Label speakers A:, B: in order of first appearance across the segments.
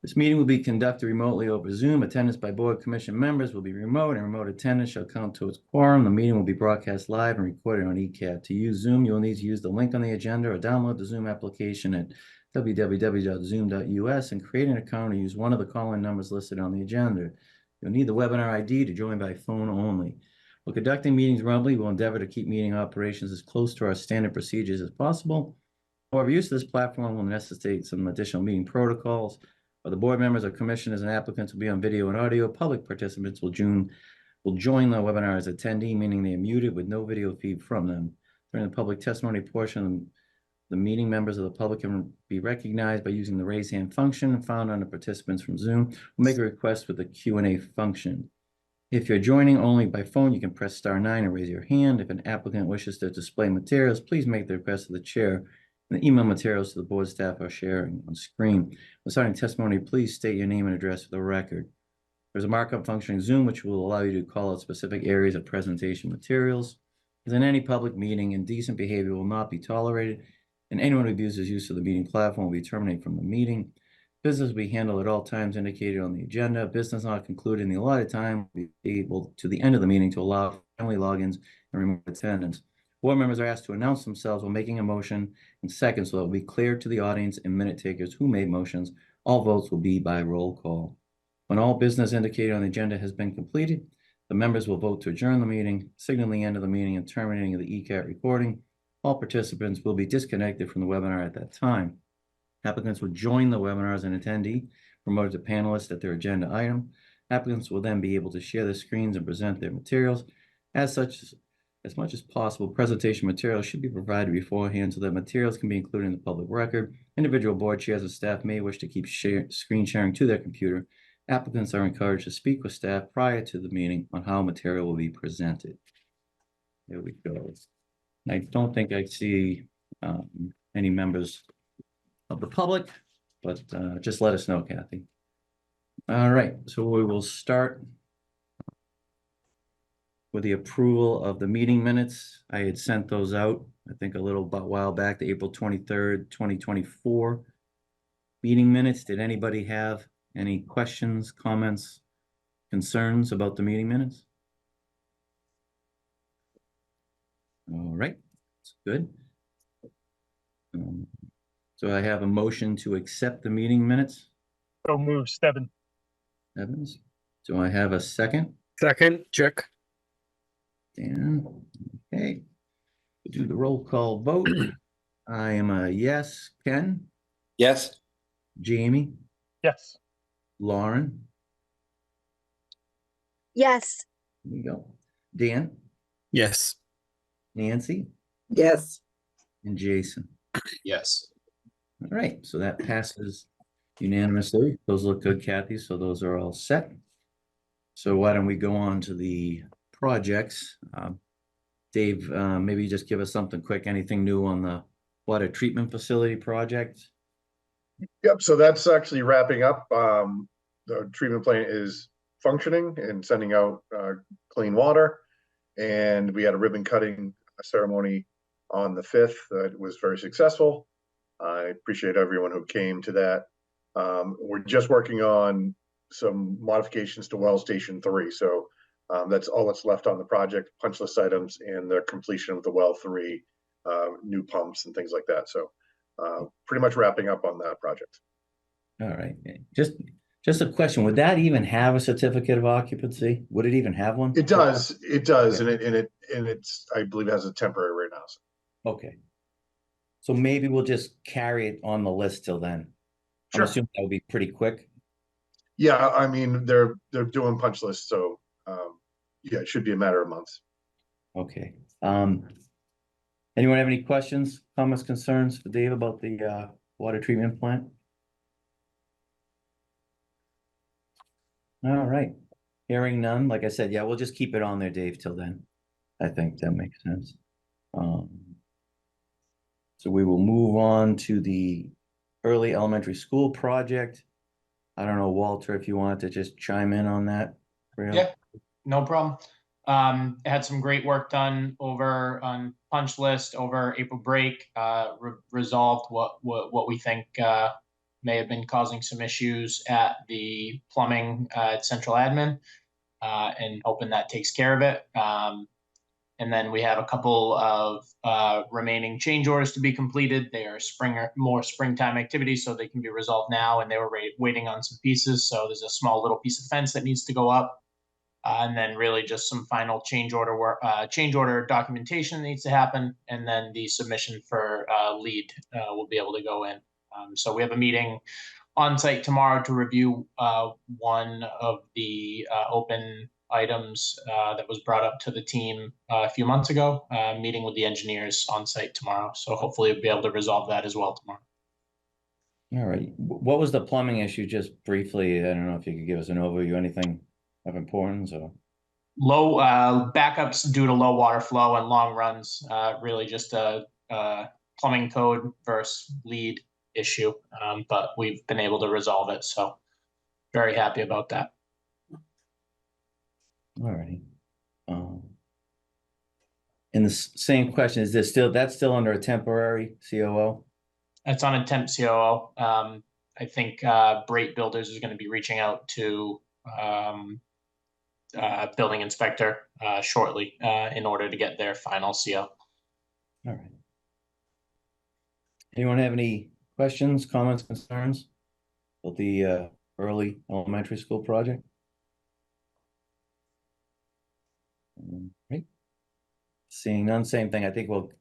A: This meeting will be conducted remotely over Zoom. Attendance by board commission members will be remote, and remote attendance shall count towards quorum. The meeting will be broadcast live and recorded on ECAT. To use Zoom, you will need to use the link on the agenda or download the Zoom application at www.zoom.us and create an account or use one of the call-in numbers listed on the agenda. You'll need the webinar ID to join by phone only. While conducting meetings remotely, we'll endeavor to keep meeting operations as close to our standard procedures as possible. However, use of this platform will necessitate some additional meeting protocols. While the board members or commissioners and applicants will be on video and audio, public participants will join the webinar as attendee, meaning they are muted with no video feed from them. During the public testimony portion, the meeting members of the public can be recognized by using the raise hand function found under participants from Zoom. We'll make a request with the Q&A function. If you're joining only by phone, you can press *9 and raise your hand. If an applicant wishes to display materials, please make the request to the chair. And the email materials to the board staff are sharing on screen. When starting testimony, please state your name and address for the record. There's a markup function in Zoom which will allow you to call out specific areas of presentation materials. As in any public meeting, indecent behavior will not be tolerated, and anyone who abuses use of the meeting platform will be terminated from the meeting. Business will be handled at all times indicated on the agenda. Business not concluded in the allotted time will be able to the end of the meeting to allow family logins and remote attendance. Board members are asked to announce themselves while making a motion in seconds so that it will be clear to the audience and minute takers who made motions. All votes will be by roll call. When all business indicated on the agenda has been completed, the members will vote to adjourn the meeting, signaling the end of the meeting and terminating the ECAT recording. All participants will be disconnected from the webinar at that time. Applicants will join the webinar as an attendee, promoted to panelist at their agenda item. Applicants will then be able to share their screens and present their materials. As much as possible, presentation materials should be provided beforehand so that materials can be included in the public record. Individual board chairs and staff may wish to keep screen sharing to their computer. Applicants are encouraged to speak with staff prior to the meeting on how material will be presented. There we go. I don't think I see any members of the public, but just let us know, Kathy. All right, so we will start with the approval of the meeting minutes. I had sent those out, I think a little while back, the April 23rd, 2024 meeting minutes. Did anybody have any questions, comments, concerns about the meeting minutes? All right, that's good. So I have a motion to accept the meeting minutes.
B: So move, Stebbins.
A: Evans. Do I have a second?
C: Second, Chick.
A: Dan. Okay. We'll do the roll call vote. I am a yes. Ken?
C: Yes.
A: Jamie?
B: Yes.
A: Lauren?
D: Yes.
A: There you go. Dan?
C: Yes.
A: Nancy?
D: Yes.
A: And Jason?
C: Yes.
A: All right, so that passes unanimously. Those look good, Kathy, so those are all set. So why don't we go on to the projects? Dave, maybe just give us something quick, anything new on the water treatment facility project?
E: Yep, so that's actually wrapping up. The treatment plant is functioning and sending out clean water. And we had a ribbon cutting ceremony on the 5th that was very successful. I appreciate everyone who came to that. We're just working on some modifications to well station 3. So that's all that's left on the project, punch list items and the completion of the well 3, new pumps and things like that. So pretty much wrapping up on that project.
A: All right, just a question. Would that even have a certificate of occupancy? Would it even have one?
E: It does,
A: Okay.
E: and it's I believe it has a temporary right now. So.
A: Okay. So maybe we'll just carry it on the list till then.
E: Sure.
A: I'm assuming that would be pretty quick.
E: Yeah, I mean they're doing punch lists, so yeah, it should be a matter of months.
A: Okay. Anyone have any questions, comments, concerns for Dave about the water treatment plant? All right. Hearing none, like I said, yeah, we'll just keep it on there, Dave, till then. I think that makes sense. So we will move on to the early elementary school project. I don't know, Walter, if you wanted to just chime in on that.
F: Yeah, no problem. Had some great work done over on punch list over April break. Resolved what we think may have been causing some issues at the plumbing at central admin, and hoping that takes care of it. And then we have a couple of remaining change orders to be completed. They are more springtime activities, so they can be resolved now. And they were waiting on some pieces. So there's a small little piece of fence that needs to go up. And then really just some final change order work, change order documentation needs to happen. And then the submission for lead will be able to go in. So we have a meeting on site tomorrow to review one of the open items that was brought up to the team a few months ago, meeting with the engineers on site tomorrow. So hopefully we'll be able to resolve that as well tomorrow.
A: All right. What was the plumbing issue, just briefly? I don't know if you could give us an overview, anything of importance or?
F: Low backups due to low water flow and long runs, really just a plumbing code versus lead issue, but we've been able to resolve it. So very happy about that.
A: All righty. And the same question, is this that's still under a temporary COO?
F: It's on a temp COO. I think Brate Builders is going to be reaching out to building inspector shortly in order to get their final CO.
A: All right. Anyone have any questions, comments, concerns about the early elementary school project? Right. Seeing none, same thing. I think we'll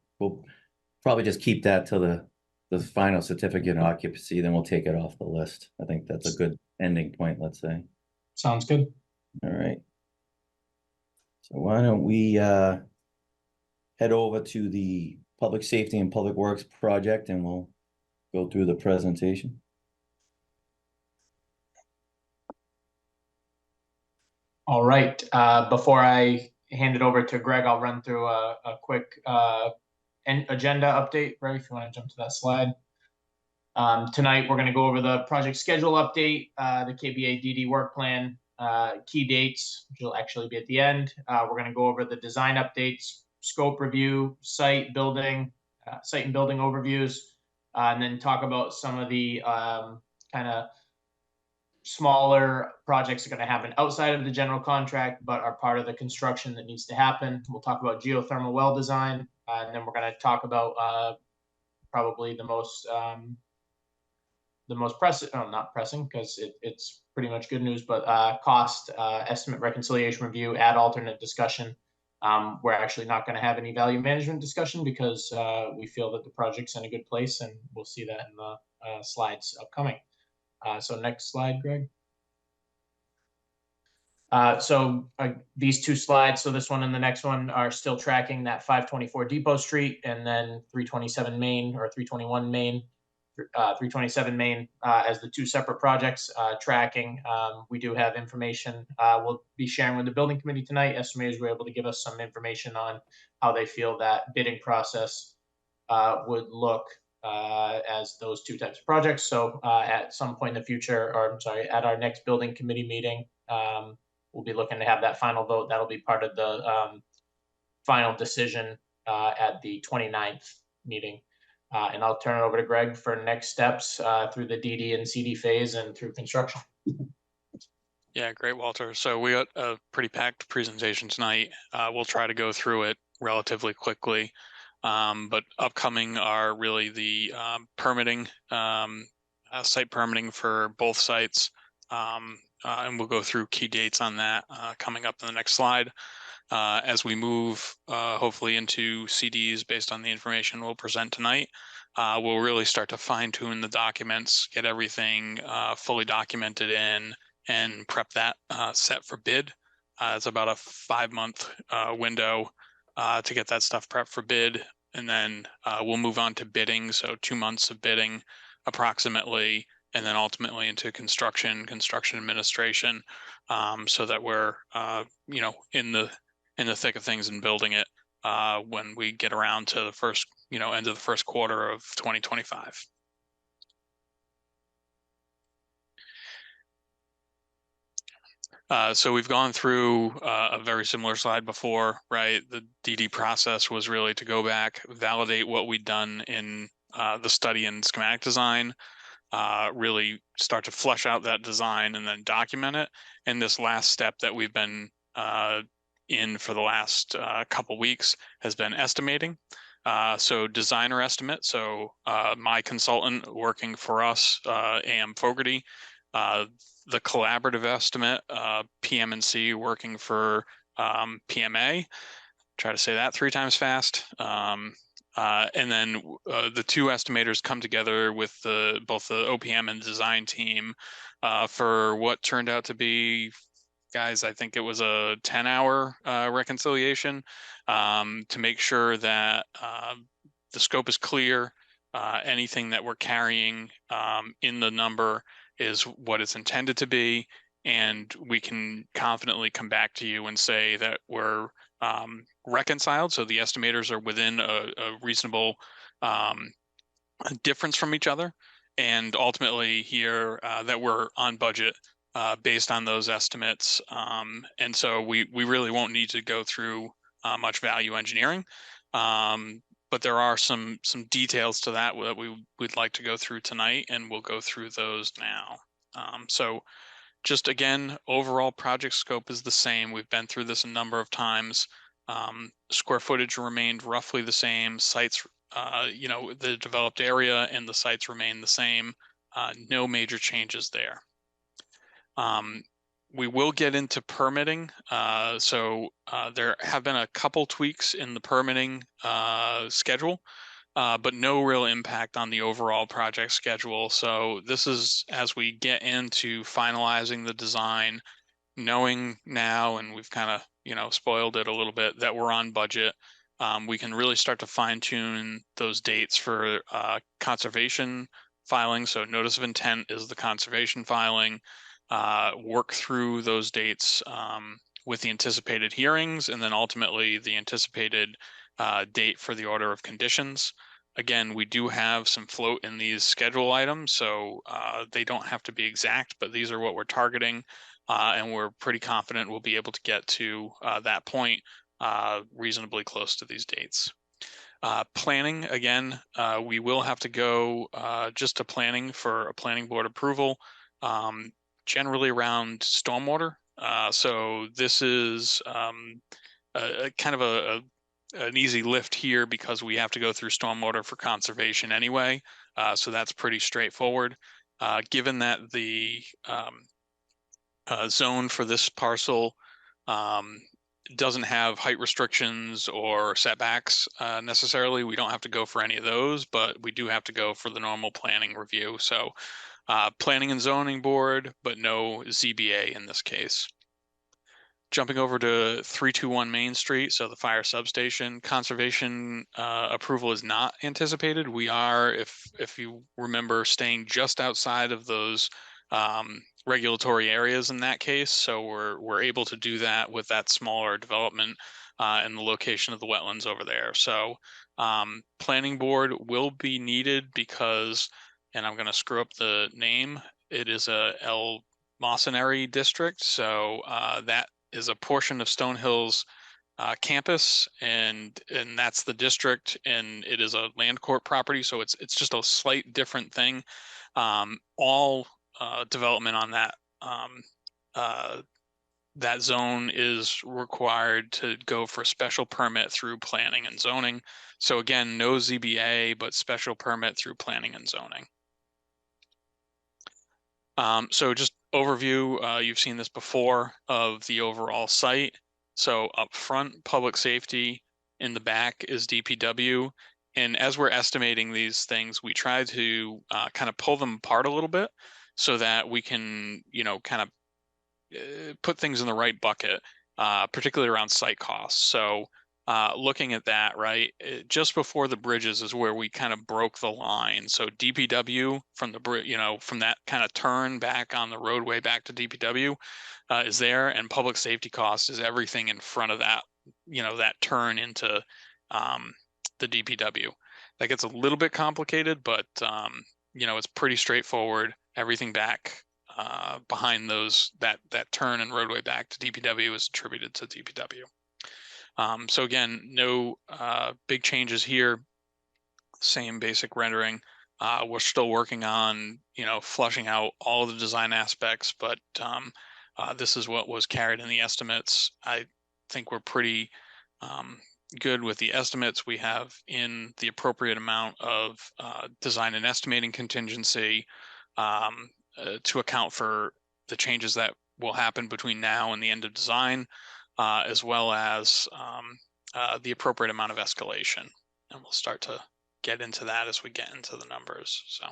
A: probably just keep that till the final certificate of occupancy, then we'll take it off the list. I think that's a good ending point, let's say.
F: Sounds good.
A: All right. So why don't we head over to the Public Safety and Public Works project, and we'll go through the presentation.
F: All right. Before I hand it over to Greg, I'll run through a quick agenda update. Greg, if you want to jump to that slide. Tonight, we're going to go over the project schedule update, the KBA DD work plan, key dates, which will actually be at the end. We're going to go over the design updates, scope review, site and building overviews, and then talk about some of the kind of smaller projects that are going to happen outside of the general contract, but are part of the construction that needs to happen. We'll talk about geothermal well design, and then we're going to talk about probably the most pressing, not pressing, because it's pretty much good news, but cost estimate reconciliation review, add alternate discussion. We're actually not going to have any value management discussion because we feel that the project's in a good place, and we'll see that in the slides upcoming. So next slide, Greg. These two slides, so this one and the next one, are still tracking that 524 Depot Street and then 327 Main or 321 Main, 327 Main as the two separate projects tracking. We do have information we'll be sharing with the building committee tonight. Estimators were able to give us some information on how they feel that bidding process would look as those two types of projects. So at some point in the future, or I'm sorry, at our next building committee meeting, we'll be looking to have that final vote. That'll be part of the final decision at the 29th meeting. And I'll turn it over to Greg for next steps through the DD and CD phase and through construction.
D: Yeah, great, Walter. So we got a pretty packed presentation tonight. We'll try to go through it relatively quickly. But upcoming are really the permitting, site permitting for both sites. And we'll go through key dates on that coming up in the next slide. As we move hopefully into CDs based on the information we'll present tonight, we'll really start to fine tune the documents, get everything fully documented in, and prep that set for bid. It's about a 5-month window to get that stuff prepped for bid. And then we'll move on to bidding. So 2 months of bidding approximately, and then ultimately into construction administration, so that we're in the thick of things and building it when we get around to the first end of the first quarter of 2025. So we've gone through a very similar slide before, right? The DD process was really to go back, validate what we'd done in the study and schematic design, really start to flesh out that design and then document it. And this last step that we've been in for the last couple weeks has been estimating. So designer estimate. So my consultant working for us, AM Fogarty, the collaborative estimate, PM&C working for PMA. Try to say that 3 times fast. And then the 2 estimators come together with both the OPM and design team for what turned out to be, guys, I think it was a 10-hour reconciliation to make sure that the scope is clear. Anything that we're carrying in the number is what it's intended to be. And we can confidently come back to you and say that we're reconciled. So the estimators are within a reasonable difference from each other. And ultimately here that we're on budget based on those estimates. And so we really won't need to go through much value engineering. But there are some details to that we'd like to go through tonight, and we'll go through those now. So just again, overall project scope is the same. We've been through this a number of times. Square footage remained roughly the same. Sites, the developed area and the sites remain the same. No major changes there. We will get into permitting. So there have been a couple tweaks in the permitting schedule, but no real impact on the overall project schedule. So this is as we get into finalizing the design, knowing now, and we've kind of, spoiled it a little bit, that we're on budget. We can really start to fine tune those dates for conservation filing. So notice of intent is the conservation filing. Work through those dates with the anticipated hearings, and then ultimately the anticipated date for the order of conditions. Again, we do have some float in these schedule items, so they don't have to be exact, but these are what we're targeting, and we're pretty confident we'll be able to get to that point reasonably close to these dates. Planning, again, we will have to go just to planning for a planning board approval. Generally around stormwater. So this is a kind of an easy lift here because we have to go through stormwater for conservation anyway. So that's pretty straightforward. Given that the zone for this parcel doesn't have height restrictions or setbacks necessarily, we don't have to go for any of those, but we do have to go for the normal planning review. So planning and zoning board, but no ZBA in this case. Jumping over to 321 Main Street, so the fire substation, conservation approval is not anticipated. We are, if you remember, staying just outside of those regulatory areas in that case. So we're able to do that with that smaller development and the location of the wetlands over there. So planning board will be needed because, and I'm going to screw up the name, it is a El Mossineri district. So that is a portion of Stonehill's campus, and that's the district, and it is a land court property. So it's just a slight different thing. All development on that that zone is required to go for special permit through planning and zoning. So again, no ZBA, but special permit through planning and zoning. So just overview, you've seen this before, of the overall site. So up front, public safety, in the back is DPW. And as we're estimating these things, we try to kind of pull them apart a little bit so that we can, kind of put things in the right bucket, particularly around site costs. So looking at that, right, just before the bridges is where we kind of broke the line. So DPW from the from that kind of turn back on the roadway back to DPW is there, and public safety costs is everything in front of that, that turn into the DPW. That gets a little bit complicated, but it's pretty straightforward. Everything back behind that turn and roadway back to DPW is attributed to DPW. So again, no big changes here, same basic rendering. We're still working on, flushing out all the design aspects, but this is what was carried in the estimates. I think we're pretty good with the estimates. We have in the appropriate amount of design and estimating contingency to account for the changes that will happen between now and the end of design, as well as the appropriate amount of escalation. And we'll start to get into that as we get into the numbers. So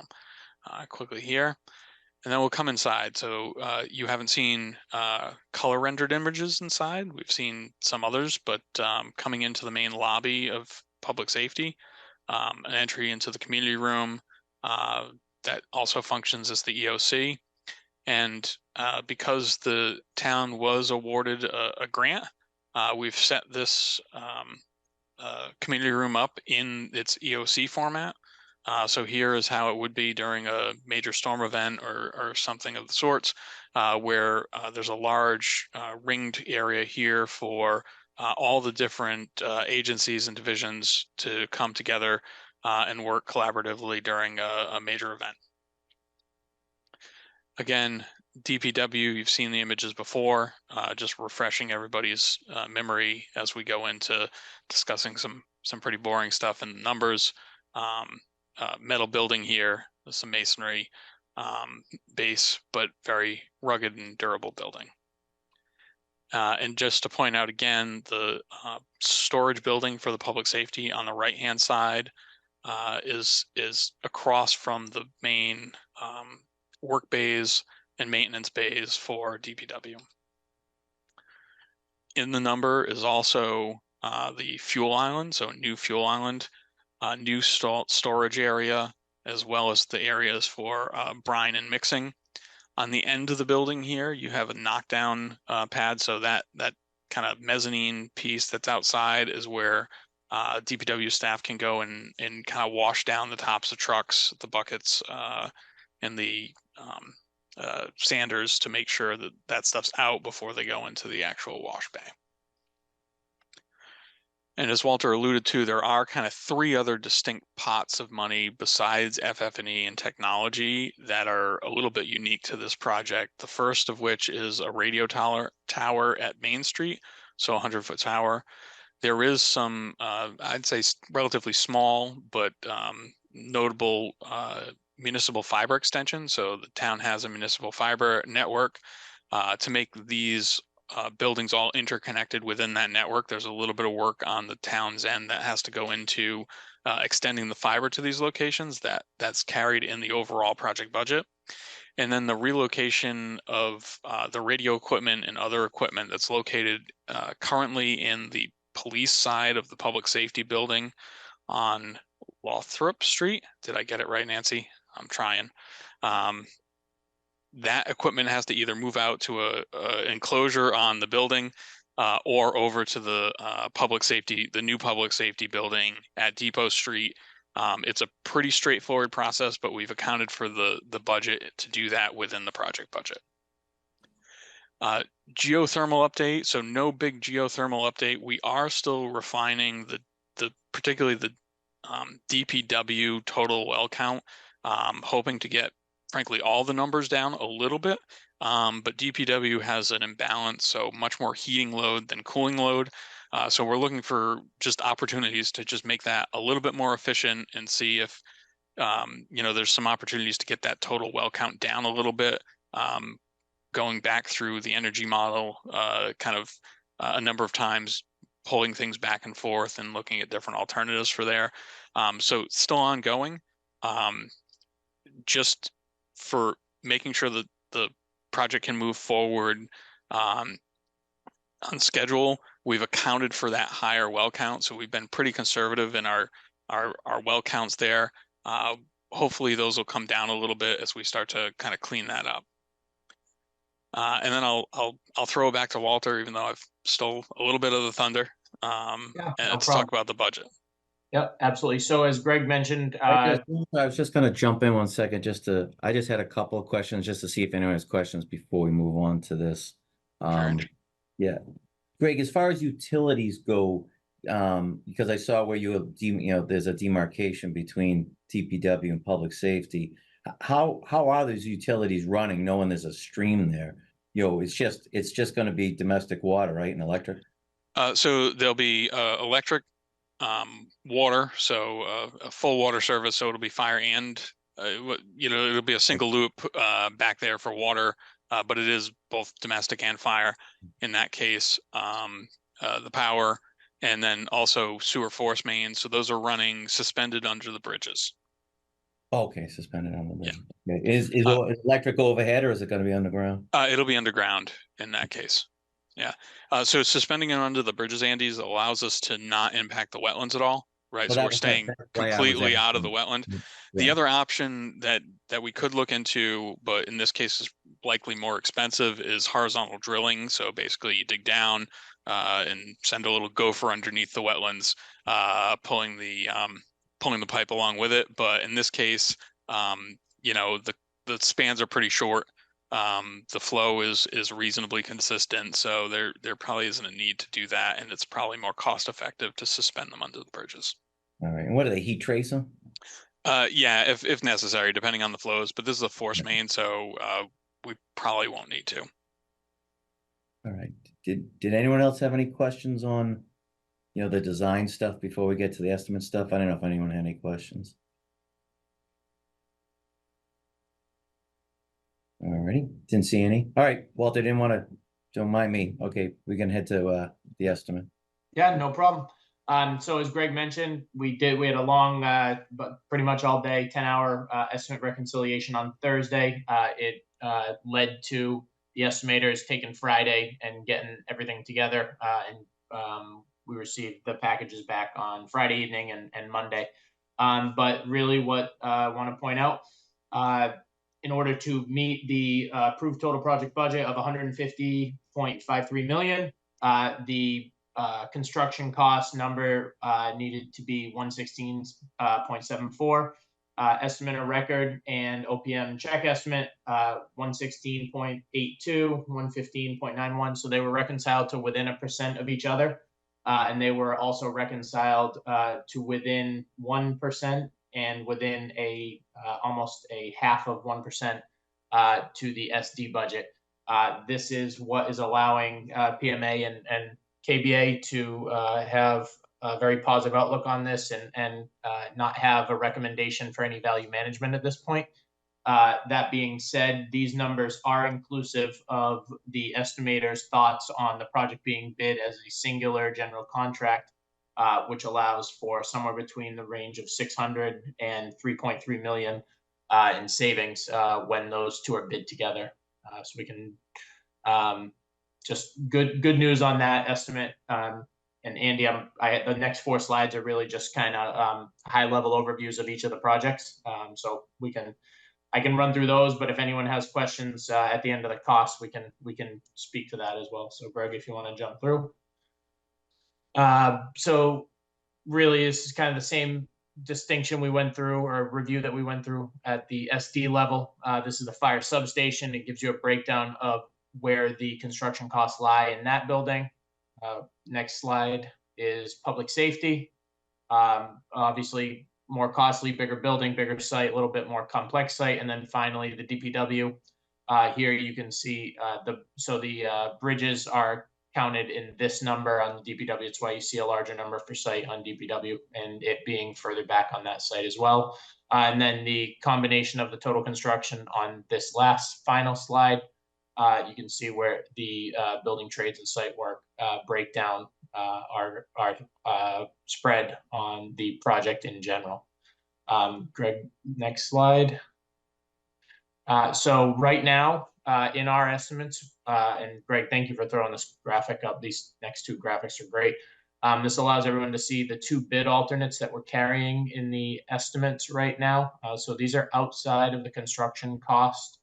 D: quickly here. And then we'll come inside. So you haven't seen color rendered images inside. We've seen some others, but coming into the main lobby of public safety, an entry into the community room that also functions as the EOC. And because the town was awarded a grant, we've set this community room up in its EOC format. So here is how it would be during a major storm event or something of the sorts, where there's a large ringed area here for all the different agencies and divisions to come together and work collaboratively during a major event. Again, DPW, you've seen the images before, just refreshing everybody's memory as we go into discussing some pretty boring stuff in the numbers. Metal building here, some masonry base, but very rugged and durable building. And just to point out again, the storage building for the public safety on the right-hand side is across from the main work bays and maintenance bays for DPW. In the number is also the fuel island, so a new fuel island, new storage area, as well as the areas for brine and mixing. On the end of the building here, you have a knockdown pad, so that kind of mezzanine piece that's outside is where DPW staff can go and kind of wash down the tops of trucks, the buckets, and the sanders to make sure that that stuff's out before they go into the actual wash bay. And as Walter alluded to, there are kind of three other distinct pots of money besides FF&E and technology that are a little bit unique to this project. The first of which is a radio tower at Main Street, so a 100-foot tower. There is some, I'd say relatively small, but notable municipal fiber extension. So the town has a municipal fiber network to make these buildings all interconnected within that network. There's a little bit of work on the town's end that has to go into extending the fiber to these locations. That's carried in the overall project budget. And then the relocation of the radio equipment and other equipment that's located currently in the police side of the public safety building on Lothrop Street. Did I get it right, Nancy? I'm trying. That equipment has to either move out to a enclosure on the building or over to the the new public safety building at Depot Street. It's a pretty straightforward process, but we've accounted for the budget to do that within the project budget. Geothermal update. So no big geothermal update. We are still refining particularly the DPW total well count, hoping to get frankly all the numbers down a little bit, but DPW has an imbalance, so much more heating load than cooling load. So we're looking for just opportunities to just make that a little bit more efficient and see if there's some opportunities to get that total well count down a little bit, going back through the energy model a number of times, pulling things back and forth and looking at different alternatives for there. So it's still ongoing. Just for making sure that the project can move forward on schedule, we've accounted for that higher well count. So we've been pretty conservative in our well counts there. Hopefully those will come down a little bit as we start to kind of clean that up. And then I'll throw it back to Walter, even though I've stole a little bit of the thunder, and let's talk about the budget.
F: Yep, absolutely. So as Greg mentioned,
A: I was just going to jump in 1 second. I just had a couple of questions just to see if anyone has questions before we move on to this.
D: Sure.
A: Yeah, Greg, as far as utilities go, because I saw where you have, there's a demarcation between DPW and public safety. How are these utilities running, knowing there's a stream there? It's just gonna be domestic water, right, and electric?
D: So there'll be electric, water, so a full water service. So it'll be fire and it'll be a single loop back there for water, but it is both domestic and fire in that case. The power, and then also sewer force mains. So those are running suspended under the bridges.
A: Okay, suspended on the
D: Yeah.
A: bridge. Okay. Is electric overhead or is it gonna be underground?
D: It'll be underground in that case. Yeah. So suspending it under the bridges, Andes, allows us to not impact the wetlands at all, right?
A: Well,
D: So
A: that
D: we're
A: was-
D: staying
A: that's why I was
D: completely out of the
A: asking.
D: wetland. The
A: Yeah.
D: other option that we could look into, but in this case is likely more expensive, is horizontal drilling. So basically you dig down and send a little gopher underneath the wetlands, pulling the pipe along with it. But in this case, the spans are pretty short. The flow is reasonably consistent, so there probably isn't a need to do that, and it's probably more cost effective to suspend them under the bridges.
A: All right, and what do they, heat trace them?
D: Yeah, if necessary, depending on the flows. But this is a force main, so we probably won't need to.
A: All right, did anyone else have any questions on, the design stuff before we get to the estimate stuff? I don't know if anyone had any questions. All righty, didn't see any. All right, Walter, don't mind me. Okay, we can head to the estimate.
F: Yeah, no problem. So as Greg mentioned, we had a long, but pretty much all day, 10-hour estimate reconciliation on Thursday. It led to the estimators taking Friday and getting everything together. And we received the packages back on Friday evening and Monday. But really what I want to point out, in order to meet the approved total project budget of 150.53 million, the construction cost number needed to be 116.74. Estimate of record and OPM check estimate 116.82, 115.91. So they were reconciled to within 1% of each other, and they were also reconciled to within 1% and within almost a half of 1% to the SD budget. This is what is allowing PMA and KBA to have a very positive outlook on this and not have a recommendation for any value management at this point. That being said, these numbers are inclusive of the estimator's thoughts on the project being bid as a singular general contract, which allows for somewhere between the range of 600 and 3.3 million in savings when those two are bid together. So we can just good news on that estimate. And Andy, the next 4 slides are really just kind of high level overviews of each of the projects. So I can run through those, but if anyone has questions at the end of the cost, we can speak to that as well. So Greg, if you want to jump through. So really, this is kind of the same distinction we went through, or review that we went through at the SD level. This is the fire substation. It gives you a breakdown of where the construction costs lie in that building. Next slide is public safety. Obviously, more costly, bigger building, bigger site, a little bit more complex site. And then finally, the DPW. Here you can see the bridges are counted in this number on the DPW. It's why you see a larger number per site on DPW, and it being further back on that site as well. And then the combination of the total construction on this last final slide, you can see where the building trades and site work breakdown are spread on the project in general. Greg, next slide. So right now, in our estimates, and Greg, thank you for throwing this graphic up. These next 2 graphics are great. This allows everyone to see the 2 bid alternates that we're carrying in the estimates right now. So these are outside of the construction cost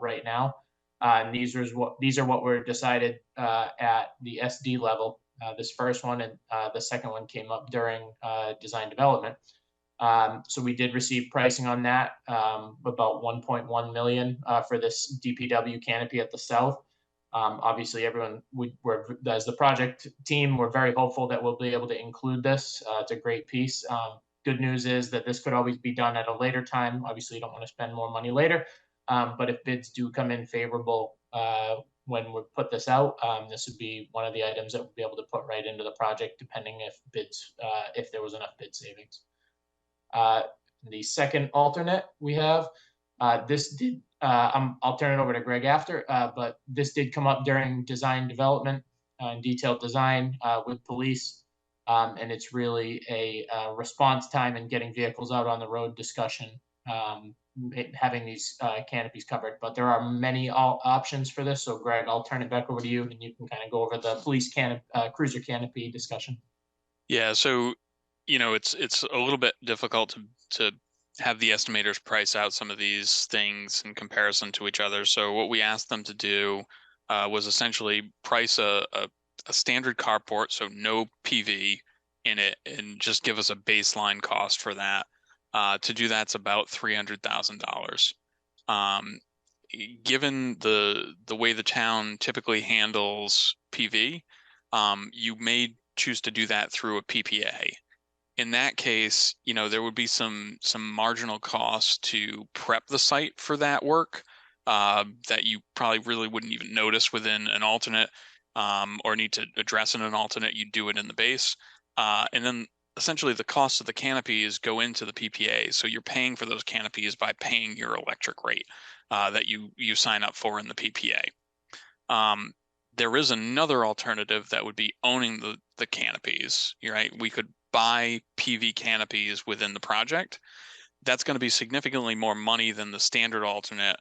F: right now. And these are what were decided at the SD level. This first one and the second one came up during design development. So we did receive pricing on that, about 1.1 million for this DPW canopy at the south. Obviously, everyone, we're as the project team, we're very hopeful that we'll be able to include this. It's a great piece. Good news is that this could always be done at a later time. Obviously, you don't want to spend more money later, but if bids do come in favorable when we put this out, this would be one of the items that we'll be able to put right into the project, depending if there was enough bid savings. The second alternate we have, this did. I'll turn it over to Greg after, but this did come up during design development and detailed design with police. And it's really a response time and getting vehicles out on the road discussion, having these canopies covered. But there are many options for this. So Greg, I'll turn it back over to you and you can kind of go over the police cruiser canopy discussion.
D: Yeah, so it's a little bit difficult to have the estimators price out some of these things in comparison to each other. So what we asked them to do was essentially price a standard carport, so no PV in it, and just give us a baseline cost for that. To do that's about $300,000. Given the way the town typically handles PV, you may choose to do that through a PPA. In that case, there would be some marginal cost to prep the site for that work that you probably really wouldn't even notice within an alternate or need to address in an alternate. You do it in the base. And then essentially the cost of the canopies go into the PPA. So you're paying for those canopies by paying your electric rate that you sign up for in the PPA. There is another alternative that would be owning the canopies, right? We could buy PV canopies within the project. That's going to be significantly more money than the standard alternate,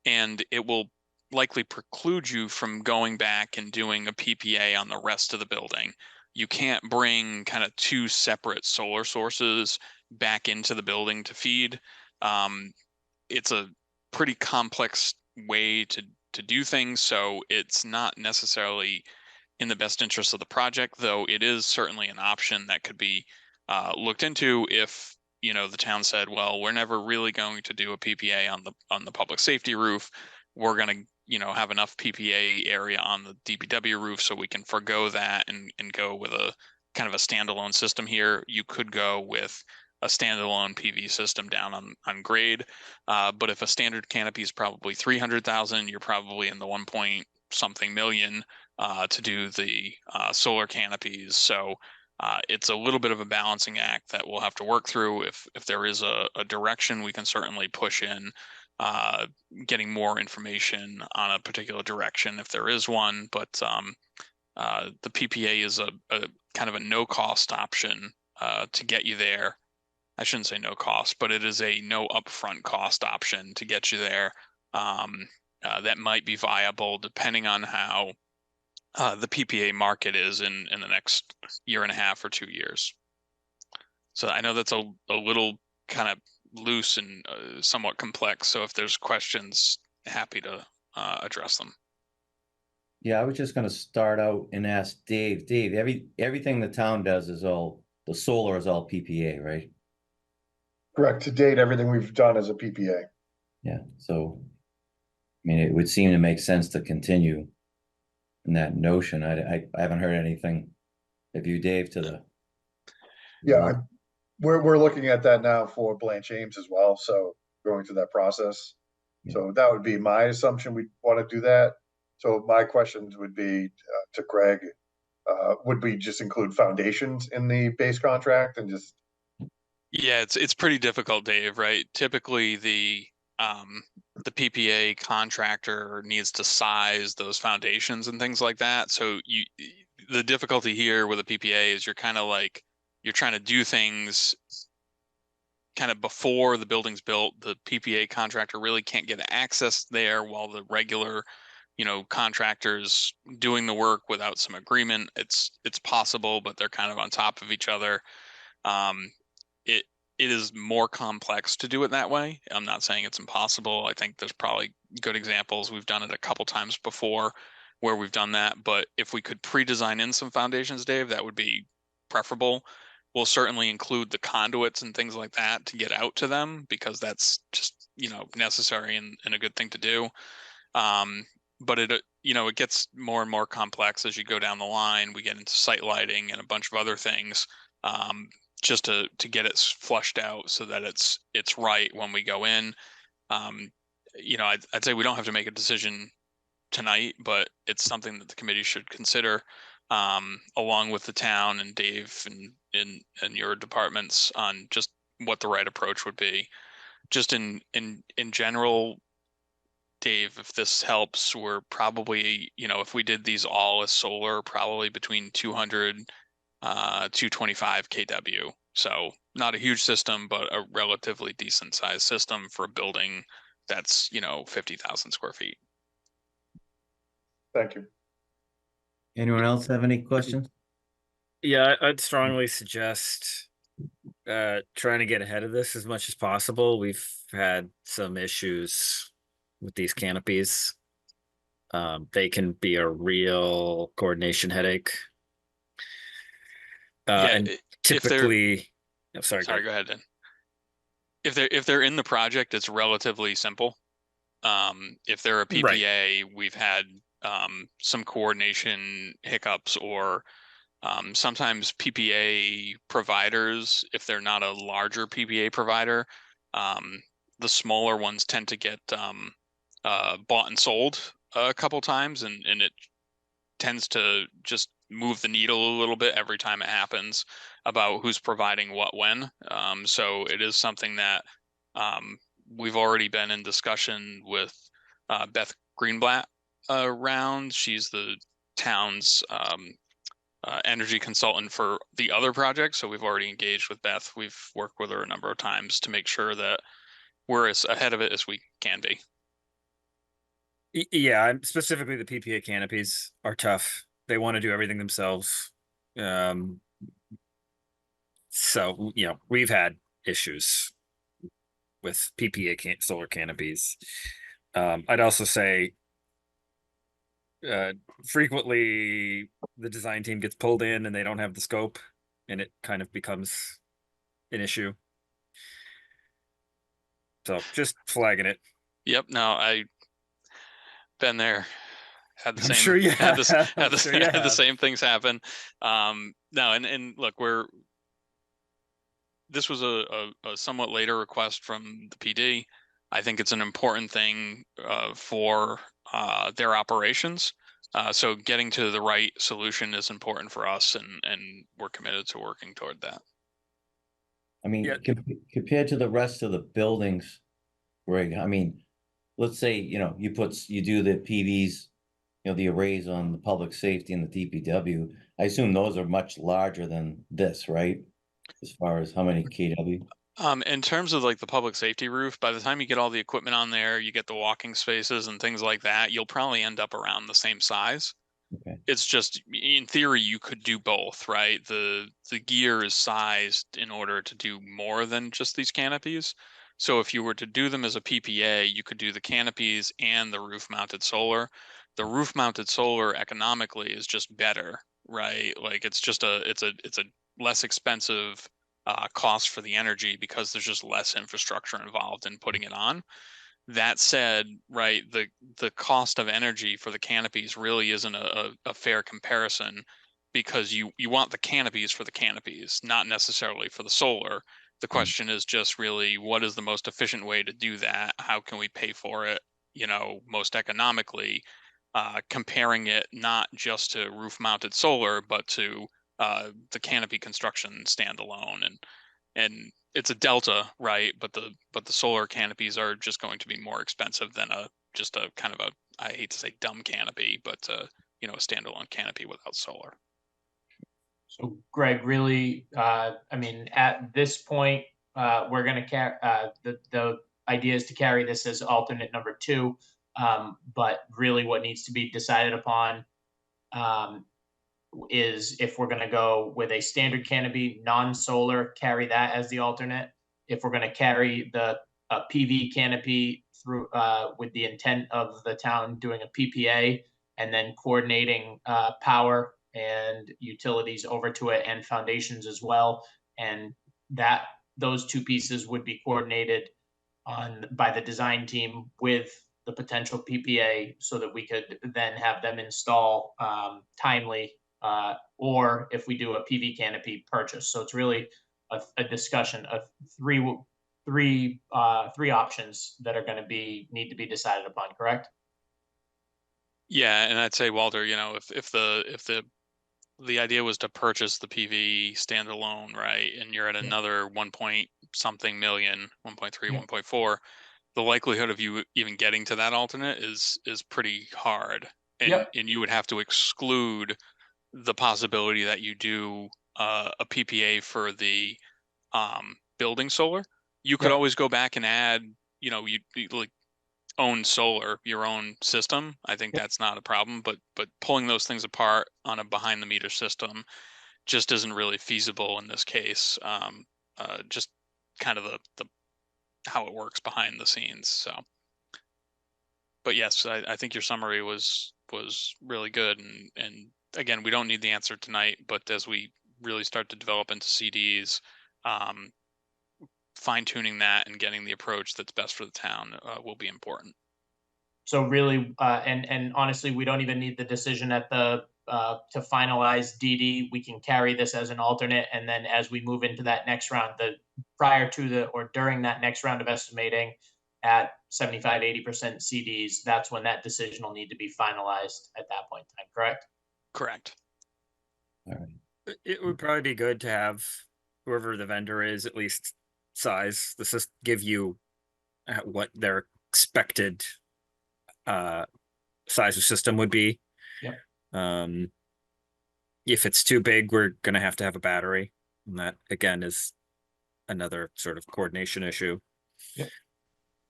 D: and it will likely preclude you from going back and doing a PPA on the rest of the building. You can't bring kind of two separate solar sources back into the building to feed. It's a pretty complex way to do things, so it's not necessarily in the best interest of the project, though it is certainly an option that could be looked into if the town said, well, we're never really going to do a PPA on the public safety roof. We're going to have enough PPA area on the DPW roof so we can forego that and go with a kind of a standalone system here. You could go with a standalone PV system down on grade, but if a standard canopy is probably 300,000, you're probably in the 1 point something million to do the solar canopies. So it's a little bit of a balancing act that we'll have to work through. If there is a direction, we can certainly push in getting more information on a particular direction if there is one. But the PPA is a kind of a no cost option to get you there. I shouldn't say no cost, but it is a no upfront cost option to get you there. That might be viable depending on how the PPA market is in the next year and a half or 2 years. So I know that's a little kind of loose and somewhat complex. So if there's questions, happy to address them.
A: Yeah, I was just going to start out and ask Dave. Dave, everything the town does is the solar is all PPA, right?
E: Correct. To date, everything we've done is a PPA.
A: Yeah. So, I mean, it would seem to make sense to continue in that notion. I haven't heard anything. Have you, Dave, to the?
E: Yeah, we're looking at that now for Blanche Ames as well. So going through that process.
A: Yeah.
E: So that would be my assumption. We want to do that. So my questions would be to Greg, would we just include foundations in the base contract and just?
D: Yeah, it's pretty difficult, Dave, right? Typically the PPA contractor needs to size those foundations and things like that. So the difficulty here with a PPA is you're kind of like, you're trying to do things kind of before the building's built. The PPA contractor really can't get access there while the regular, contractors doing the work without some agreement. It's possible, but they're kind of on top of each other. It is more complex to do it that way. I'm not saying it's impossible. I think there's probably good examples. We've done it a couple times before where we've done that. But if we could pre-design in some foundations, Dave, that would be preferable. We'll certainly include the conduits and things like that to get out to them because that's just, necessary and a good thing to do. But you know, it gets more and more complex as you go down the line. We get into site lighting and a bunch of other things, just to get it flushed out so that it's right when we go in. You know, I'd say we don't have to make a decision tonight, but it's something that the committee should consider, along with the town and Dave and your departments on just what the right approach would be. Just in general, Dave, if this helps, we're probably, you know, if we did these all as solar, probably between 200, 225 kW. So not a huge system, but a relatively decent sized system for a building that's, you know, 50,000 square feet.
E: Thank you.
A: Anyone else have any questions?
C: Yeah, I'd strongly suggest trying to get ahead of this as much as possible. We've had some issues with these canopies. They can be a real coordination headache. And typically, I'm sorry,
D: go ahead, Dan. If they're in the project, it's relatively simple. If they're a PPA, we've had some coordination hiccups, or sometimes PPA providers, if they're not a larger PPA provider, the smaller ones tend to get bought and sold a couple times, and it tends to just move the needle a little bit every time it happens about who's providing what when. So it is something that we've already been in discussion with Beth Greenblatt around. She's the town's energy consultant for the other project. So we've already engaged with Beth. We've worked with her a number of times to make sure that we're as ahead of it as we can be.
C: Yeah, specifically the PPA canopies are tough. They want to do everything themselves. So, you know, we've had issues with PPA solar canopies. I'd also say frequently the design team gets pulled in and they don't have the scope, and it kind of becomes an issue. So just flagging it.
D: Yep. No, I been there. Had the
C: I'm
D: same.
C: sure you
D: had
C: have.
D: the same things happen. No, and look, this was a somewhat later request from the PD. I think it's an important thing for their operations. So getting to the right solution is important for us, and we're committed to working toward that.
A: I mean,
C: Yeah.
A: compared to the rest of the buildings, Greg, I mean, let's say, you know, you do the PVs, you know, the arrays on the public safety and the DPW. I assume those are much larger than this, right? As far as how many kW?
D: In terms of like the public safety roof, by the time you get all the equipment on there, you get the walking spaces and things like that, you'll probably end up around the same size.
A: Okay.
D: It's just, in theory, you could do both, right? The gear is sized in order to do more than just these canopies. So if you were to do them as a PPA, you could do the canopies and the roof mounted solar. The roof mounted solar economically is just better, right? Like it's a less expensive cost for the energy because there's just less infrastructure involved in putting it on. That said, right, the cost of energy for the canopies really isn't a fair comparison, because you want the canopies for the canopies, not necessarily for the solar. The question is just really, what is the most efficient way to do that? How can we pay for it, you know, most economically? Comparing it not just to roof mounted solar, but to the canopy construction standalone, and it's a delta, right? But the solar canopies are just going to be more expensive than just a kind of a, I hate to say dumb canopy, but you know, a standalone canopy without solar.
F: So Greg, really, I mean, at this point, we're going to carry, the idea is to carry this as alternate number 2. But really what needs to be decided upon is if we're going to go with a standard canopy, non-solar, carry that as the alternate. If we're going to carry the PV canopy through with the intent of the town doing a PPA and then coordinating power and utilities over to it and foundations as well. And those two pieces would be coordinated by the design team with the potential PPA so that we could then have them install timely, or if we do a PV canopy purchase. So it's really a discussion of three options that are going to need to be decided upon. Correct?
D: Yeah, and I'd say, Walter, you know, if the idea was to purchase the PV standalone, right, and you're at another 1 point something million, 1.3,
F: Yeah.
D: 1.4, the likelihood of you even getting to that alternate is pretty hard, and
F: Yep.
D: and you would have to exclude the possibility that you do a PPA for the building solar. You could
F: Yep.
D: always go back and add, you know, you like own solar, your own system. I think
F: Yep.
D: that's not a problem, but pulling those things apart on a behind the meter system just isn't really feasible in this case. Just kind of the how it works behind the scenes. So, but yes, I think your summary was really good, and again, we don't need the answer tonight, but as we really start to develop into CDs, fine tuning that and getting the approach that's best for the town will be important.
F: So really, and honestly, we don't even need the decision at the to finalize DD. We can carry this as an alternate, and then as we move into that next round, prior to the or during that next round of estimating at 75-80% CDs, that's when that decision will need to be finalized at that point in time. Correct?
D: Correct.
A: All right.
C: It would probably be good to have whoever the vendor is at least size. This is give you what their expected size of system would be.
F: Yep.
C: If it's too big, we're gonna have to have a battery, and that again is another sort of coordination issue.
F: Yep.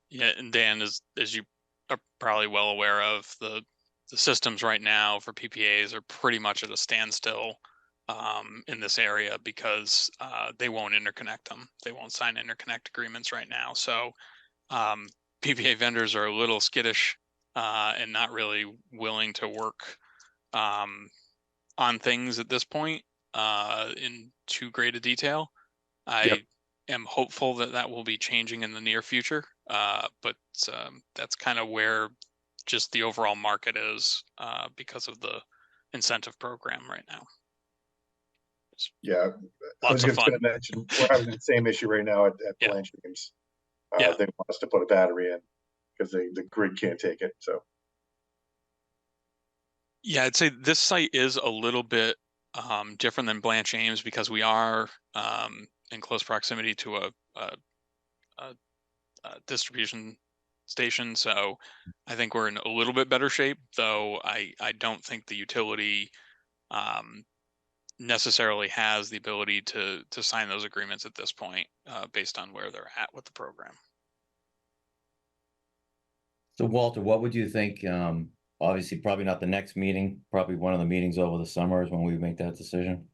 D: Yeah, and Dan, as you are probably well aware of, the systems right now for PPAs are pretty much at a standstill in this area because they won't interconnect them. They won't sign interconnect agreements right now. So PPA vendors are a little skittish and not really willing to work on things at this point in too great a detail. I am hopeful that that will be changing in the near future, but that's kind of where just the overall market is because of the incentive program right now.
E: Yeah, I
D: Lots
E: was
D: of
E: just
D: fun.
E: going to mention, we're having the same issue right now at
D: Yeah.
E: Blanchard's.
D: Yeah.
E: They want us to put a battery in because the grid can't take it, so.
D: Yeah, I'd say this site is a little bit different than Blanche Ames because we are in close proximity to a distribution station. So I think we're in a little bit better shape, though I don't think the utility necessarily has the ability to sign those agreements at this point based on where they're at with the program.
A: So Walter, what would you think? Obviously, probably not the next meeting, probably one of the meetings over the summer is when we make that decision.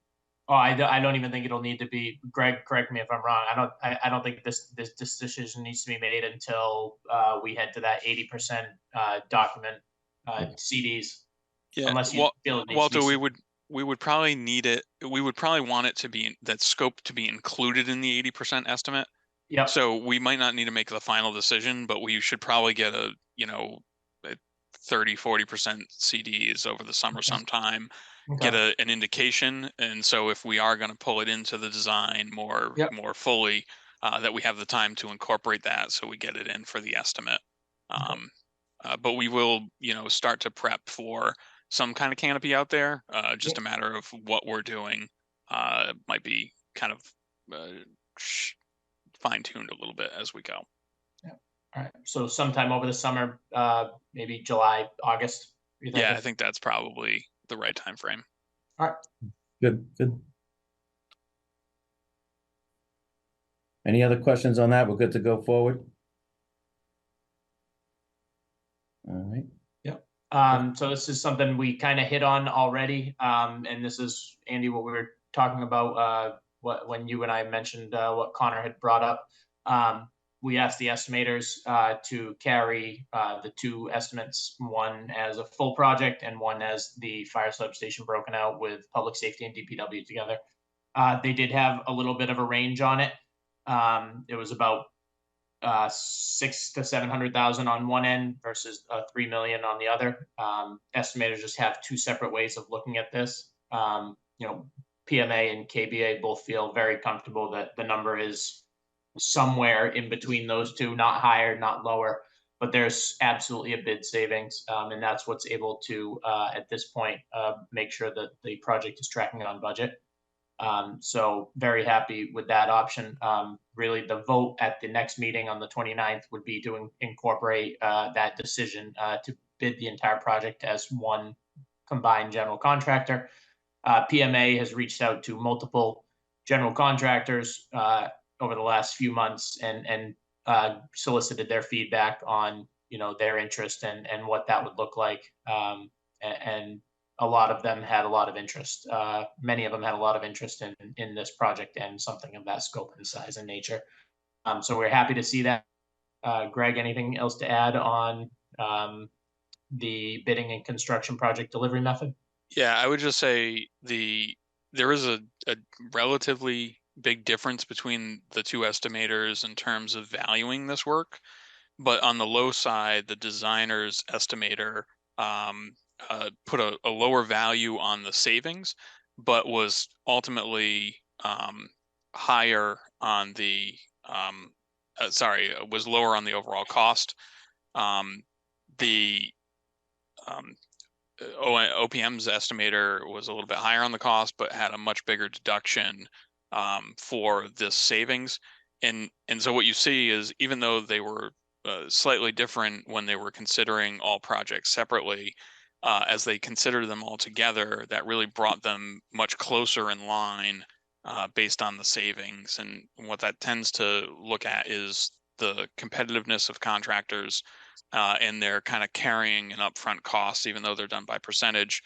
F: Oh, I don't even think it'll need to be. Greg, correct me if I'm wrong. I don't think this decision needs to be made until we head to that 80% document CDs.
D: Yeah,
F: Unless you feel it needs
D: Walter,
F: to be
D: we would probably need it. We would probably want it to be that scope to be included in the 80% estimate.
F: Yeah.
D: So we might not need to make the final decision, but we should probably get a 30-40% CDs over the summer sometime.
F: Okay.
D: Get an indication, and so if we are going to pull it into the design more fully, that we have the time to incorporate that, so we get it in for the estimate. But we will, start to prep for some kind of canopy out there. Just a matter of what we're doing. Might be kind of fine tuned a little bit as we go.
F: Yeah. All right. So sometime over the summer, maybe July, August.
D: Yeah, I think that's probably the right time frame.
F: All right.
A: Good. Any other questions on that? We're good to go forward? All right.
F: Yep. So this is something we kind of hit on already. And this is, Andy, what we were talking about when you and I mentioned what Connor had brought up. We asked the estimators to carry the two estimates, one as a full project and one as the fire substation broken out with public safety and DPW together. They did have a little bit of a range on it. It was about 600 to 700,000 on one end versus 3 million on the other. Estimators just have two separate ways of looking at this. PMA and KBA both feel very comfortable that the number is somewhere in between those two, not higher, not lower, but there's absolutely a bid savings. And that's what's able to, at this point, make sure that the project is tracking on budget. So very happy with that option. Really, the vote at the next meeting on the 29th would be to incorporate that decision to bid the entire project as one combined general contractor. PMA has reached out to multiple general contractors over the last few months and solicited their feedback on their interest and what that would look like. And a lot of them had a lot of interest. Many of them had a lot of interest in this project and something of that scope and size and nature. So we're happy to see that. Greg, anything else to add on the bidding and construction project delivery method?
D: Yeah, I would just say there is a relatively big difference between the two estimators in terms of valuing this work. But on the low side, the designer's estimator put a lower value on the savings, but was ultimately higher on the was lower on the overall cost. The OPM's estimator was a little bit higher on the cost, but had a much bigger deduction for this savings. And so what you see is, even though they were slightly different when they were considering all projects separately, as they considered them all together, that really brought them much closer in line based on the savings. And what that tends to look at is the competitiveness of contractors and they're kind of carrying an upfront cost, even though they're done by percentage.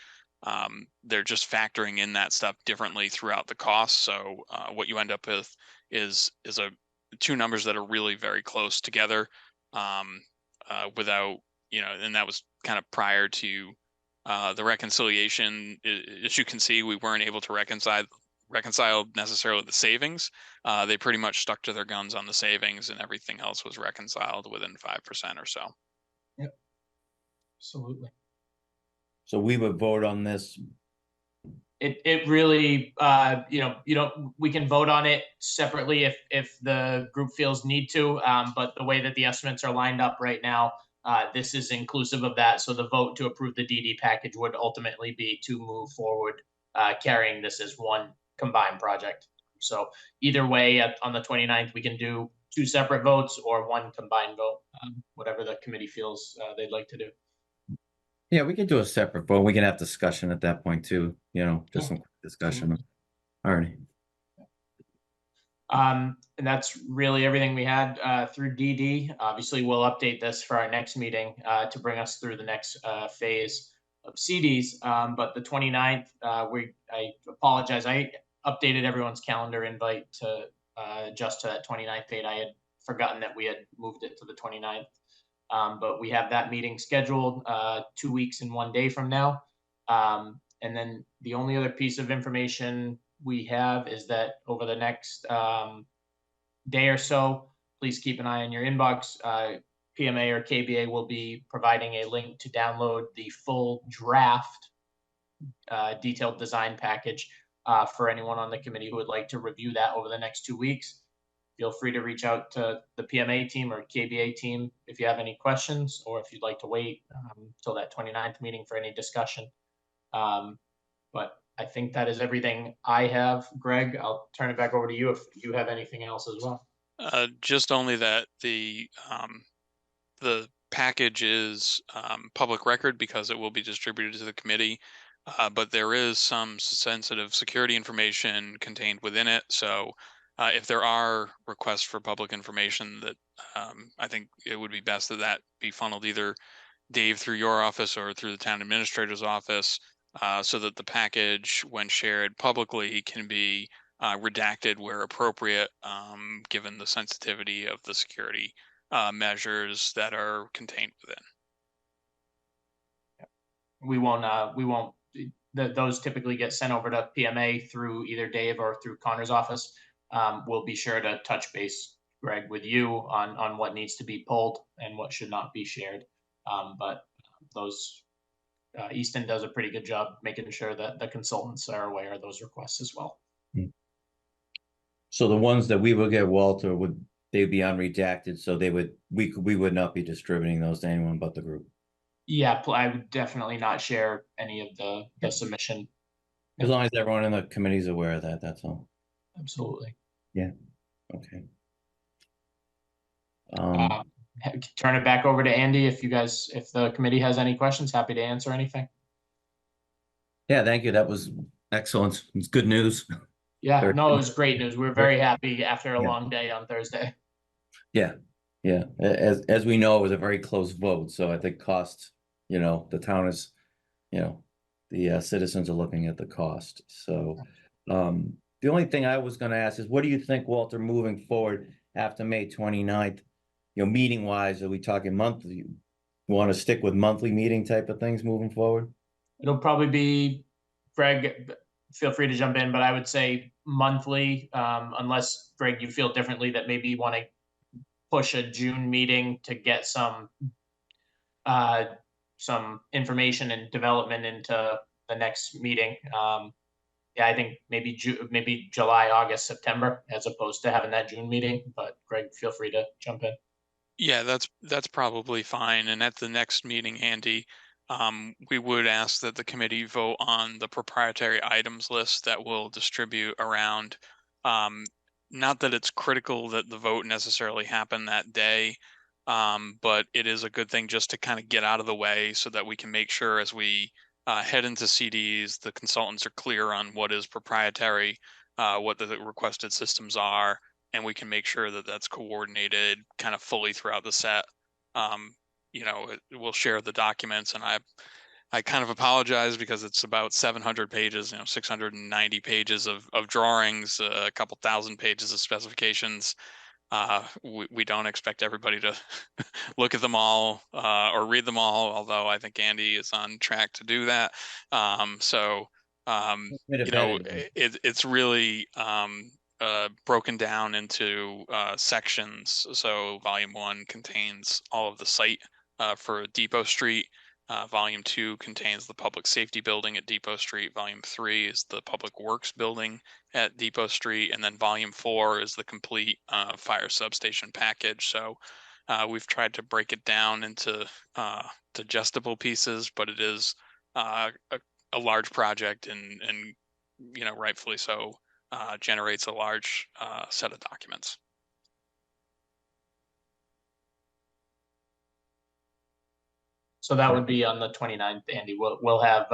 D: They're just factoring in that stuff differently throughout the cost. So what you end up with is two numbers that are really very close together without, and that was kind of prior to the reconciliation. As you can see, we weren't able to reconcile necessarily the savings. They pretty much stuck to their guns on the savings, and everything else was reconciled within 5% or so.
F: Yep, absolutely.
A: So we would vote on this.
F: It really, we can vote on it separately if the group feels need to. But the way that the estimates are lined up right now, this is inclusive of that. So the vote to approve the DD package would ultimately be to move forward, carrying this as one combined project. So either way, on the 29th, we can do two separate votes or one combined vote, whatever the committee feels they'd like to do.
A: Yeah, we can do a separate vote. We can have discussion at that point too, just some discussion. All right.
F: And that's really everything we had through DD. Obviously, we'll update this for our next meeting to bring us through the next phase of CDs. But the 29th, I apologize. I updated everyone's calendar invite to adjust to that 29th date. I had forgotten that we had moved it to the 29th. But we have that meeting scheduled 2 weeks and 1 day from now. And then the only other piece of information we have is that over the next day or so, please keep an eye on your inbox. PMA or KBA will be providing a link to download the full draft detailed design package for anyone on the committee who would like to review that over the next 2 weeks. Feel free to reach out to the PMA team or KBA team if you have any questions, or if you'd like to wait till that 29th meeting for any discussion. But I think that is everything I have. Greg, I'll turn it back over to you if you have anything else as well.
D: Just only that the package is public record because it will be distributed to the committee. But there is some sensitive security information contained within it. So if there are requests for public information, that I think it would be best that be funneled either Dave through your office or through the town administrator's office, so that the package, when shared publicly, can be redacted where appropriate, given the sensitivity of the security measures that are contained within.
F: We won't. Those typically get sent over to PMA through either Dave or through Connor's office. We'll be sure to touch base Greg, with you on what needs to be pulled and what should not be shared. But those, Easton does a pretty good job making sure that the consultants are aware of those requests as well.
A: So the ones that we would get, Walter, they'd be unredacted, so we would not be distributing those to anyone but the group.
F: Yeah, I would definitely not share any of the submission.
A: As long as everyone in the committee is aware of that, that's all.
F: Absolutely.
A: Okay.
F: Turn it back over to Andy if the committee has any questions, happy to answer anything.
A: Yeah, thank you. That was excellent. It's good news.
F: Yeah, no, it was great news. We were very happy after a
A: Yeah.
F: long day on Thursday.
A: Yeah. As we know, it was a very close vote, so I think cost, the town is, the citizens are looking at the cost. So the only thing I was gonna ask is, what do you think, Walter, moving forward after May 29th? Meeting wise, are we talking monthly? You want to stick with monthly meeting type of things moving forward?
F: It'll probably be, Greg, feel free to jump in, but I would say monthly, unless, Greg, you feel differently that maybe you want to push a June meeting to get some information and development into the next meeting. Yeah, I think maybe July, August, September, as opposed to having that June meeting. But Greg, feel free to jump in.
D: Yeah, that's probably fine. And at the next meeting, Andy, we would ask that the committee vote on the proprietary items list that we'll distribute around. Not that it's critical that the vote necessarily happen that day, but it is a good thing just to kind of get out of the way so that we can make sure as we head into CDs, the consultants are clear on what is proprietary, what the requested systems are, and we can make sure that that's coordinated kind of fully throughout the set. We'll share the documents, and I kind of apologize because it's about 700 pages, 690 pages of drawings, a couple thousand pages of specifications. We don't expect everybody to look at them all or read them all, although I think Andy is on track to do that. It's really broken down into sections. So volume 1 contains all of the site for Depot Street. Volume 2 contains the public safety building at Depot Street. Volume 3 is the public works building at Depot Street. And then volume 4 is the complete fire substation package. So we've tried to break it down into digestible pieces, but it is a large project and rightfully so, generates a large set of documents.
F: So that would be on the 29th, Andy. We'll have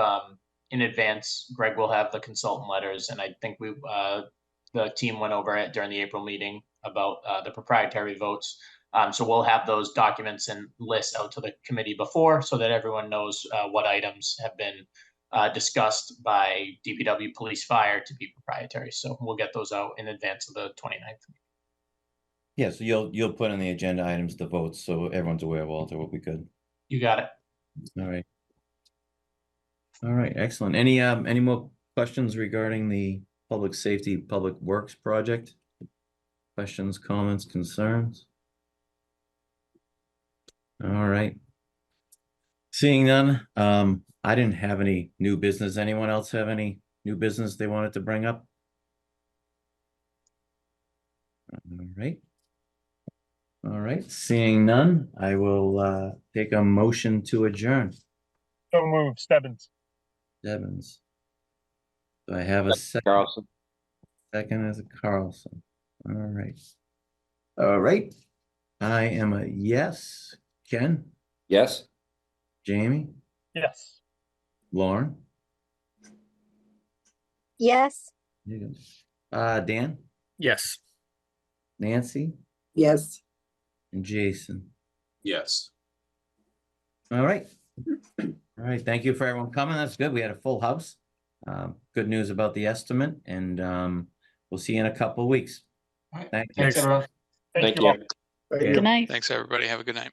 F: in advance, Greg will have the consultant letters, and I think the team went over it during the April meeting about the proprietary votes. So we'll have those documents and lists out to the committee before, so that everyone knows what items have been discussed by DPW, police, fire to be proprietary. So we'll get those out in advance of the 29th.
A: Yeah, so you'll put in the agenda items, the votes, so everyone's aware, Walter, will be good.
F: You got it.
A: All right, excellent. Any more questions regarding the public safety, public works project? Questions, comments, concerns? All right. Seeing none, I didn't have any new business. Anyone else have any new business they wanted to bring up? All right, seeing none, I will take a motion to adjourn.
B: So moved, Stebbins.
A: Stebbins. Do I have a second?
G: Carlson.
A: Second is a Carlson. All right. All right. I am a yes. Ken?
G: Yes.
A: Jamie?
B: Yes.
A: Lauren?
H: Yes.
A: Dan?
C: Yes.
A: Nancy?
H: Yes.
A: And Jason?
G: Yes.
A: All right. All right. Thank you for everyone coming. That's good. We had a full house. Good news about the estimate, and we'll see you in a couple of weeks.
F: All right.
A: Thank you.
F: Thanks, everyone.
B: Thank
G: Thank
B: you all.
G: you.
E: Thank you.
H: Good night.
D: Thanks, everybody. Have a good night.